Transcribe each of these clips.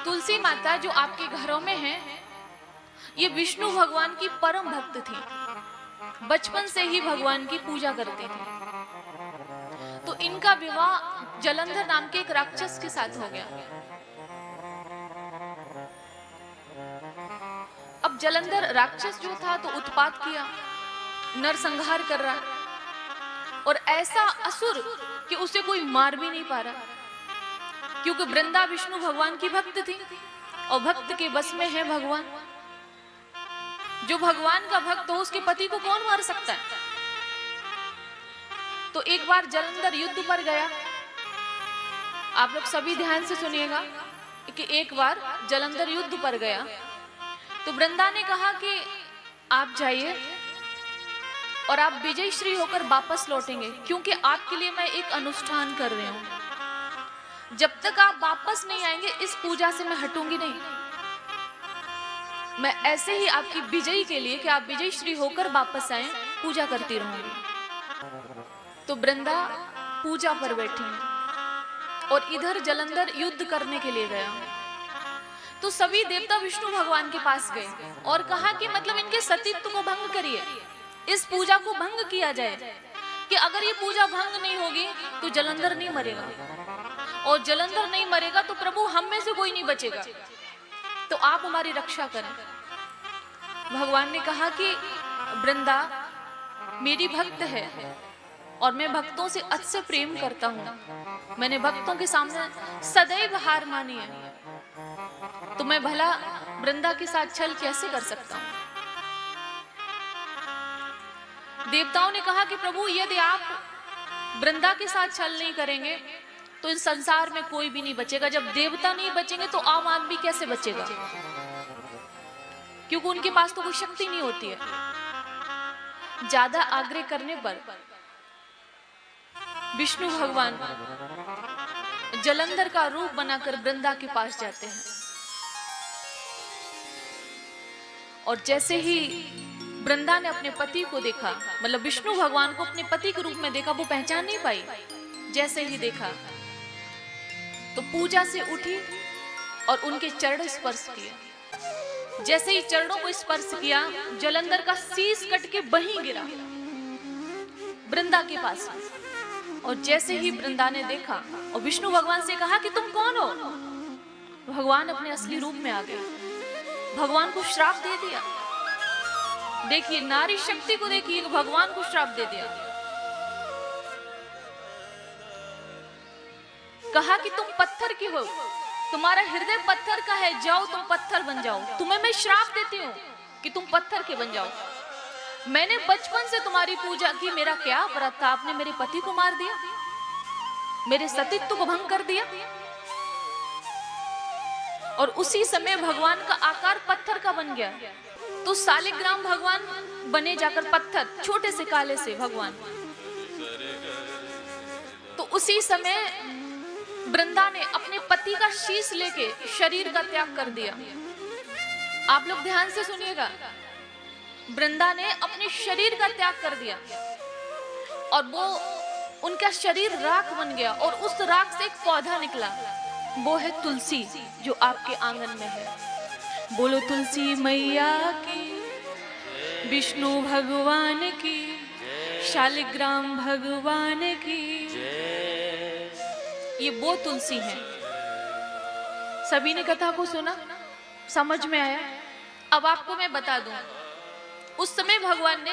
तुलसी माता जो आपके घरों में है, ये विष्णु भगवान की परम भक्त थी, बचपन से ही भगवान की पूजा करती थी। तो इनका विवाह जलंधर नाम के एक राक्षस के साथ हो गया। अब जलंधर राक्षस जो था तो उत्पात किया, नरसंहार कर रहा, और ऐसा असुर कि उसे कोई मार भी नहीं पा रहा, क्योंकि वृंदा विष्णु भगवान की भक्त थी और भक्त के बस में है भगवान। जो भगवान का भक्त हो उसके पति को कौन मार सकता है। तो एक बार जलंधर युद्ध पर गया। आप लोग सभी ध्यान से सुनिएगा कि एक बार जलंधर युद्ध पर गया तो वृंदा ने कहा कि आप जाइए और आप विजय श्री होकर वापस लौटेंगे, क्योंकि आपके लिए मैं एक अनुष्ठान कर रही हूं। जब तक आप वापस नहीं आएंगे इस पूजा से मैं हटूंगी नहीं। मैं ऐसे ही आपकी विजयी के लिए कि आप विजय श्री होकर वापस आए पूजा करती रहूंगी। तो वृंदा पूजा पर बैठी है और इधर जलंधर युद्ध करने के लिए गया। तो सभी देवता विष्णु भगवान के पास गए और कहा कि मतलब इनके सतीत्व को भंग करिए, इस पूजा को भंग किया जाए, कि अगर ये पूजा भंग नहीं होगी तो जलंधर नहीं मरेगा, और जलंधर नहीं मरेगा तो प्रभु हम में से कोई नहीं बचेगा, तो आप हमारी रक्षा करें। भगवान ने कहा कि वृंदा मेरी भक्त है और मैं भक्तों से अतिशय प्रेम करता हूं। मैंने भक्तों के सामने सदैव हार मानी है, तो मैं भला वृंदा के साथ छल कैसे कर सकता हूं। देवताओं ने कहा कि प्रभु यदि आप वृंदा के साथ छल नहीं करेंगे तो इस संसार में कोई भी नहीं बचेगा। जब देवता नहीं बचेंगे तो आम आदमी कैसे बचेगा, क्योंकि उनके पास तो कोई शक्ति नहीं होती है। ज्यादा आग्रह करने पर विष्णु भगवान जलंधर का रूप बनाकर वृंदा के पास जाते हैं, और जैसे ही वृंदा ने अपने पति को देखा, मतलब विष्णु भगवान को अपने पति के रूप में देखा, वो पहचान नहीं पाई। जैसे ही देखा तो पूजा से उठी और उनके चरण स्पर्श किया। जैसे ही चरणों को स्पर्श किया जलंधर का शीश कट के वहीं गिरा वृंदा के पास। और जैसे ही वृंदा ने देखा और विष्णु भगवान से कहा कि तुम कौन हो, भगवान अपने असली रूप में आ गए। भगवान को श्राप दे दिया। देखिए नारी शक्ति को देखिए, भगवान को श्राप दे दिया। कहा कि तुम पत्थर की हो, तुम्हारा हृदय पत्थर का है, जाओ तुम पत्थर बन जाओ। तुम्हें मैं श्राप देती हूँ कि तुम पत्थर के बन जाओ। मैंने बचपन से तुम्हारी पूजा की, मेरा क्या अपराध था, आपने मेरे पति को मार दिया, मेरे सतीत्व को भंग कर दिया। और उसी समय भगवान का आकार पत्थर का बन गया। तो सालिग्राम भगवान बने जाकर पत्थर, छोटे से काले से भगवान। तो उसी समय वृंदा ने अपने पति का शीश लेके शरीर का त्याग कर दिया। आप लोग ध्यान से सुनिएगा, वृंदा ने अपने शरीर का त्याग कर दिया और वो उनका शरीर राख बन गया, और उस राख से एक पौधा निकला, वो है तुलसी, जो आपके आंगन में है। बोलो तुलसी मैया की, विष्णु भगवान की, शालिग्राम भगवान की। ये वो तुलसी है। सभी ने कथा को सुना, समझ में आया। अब आपको मैं बता दूं, उस समय भगवान ने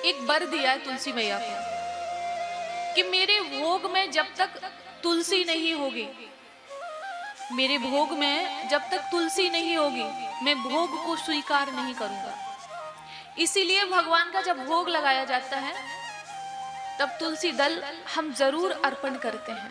एक वर दिया है तुलसी मैया को कि मेरे भोग में जब तक तुलसी नहीं होगी, मेरे भोग में जब तक तुलसी नहीं होगी, मैं भोग को स्वीकार नहीं करूंगा। इसीलिए भगवान का जब भोग लगाया जाता है तब तुलसी दल हम जरूर अर्पण करते हैं।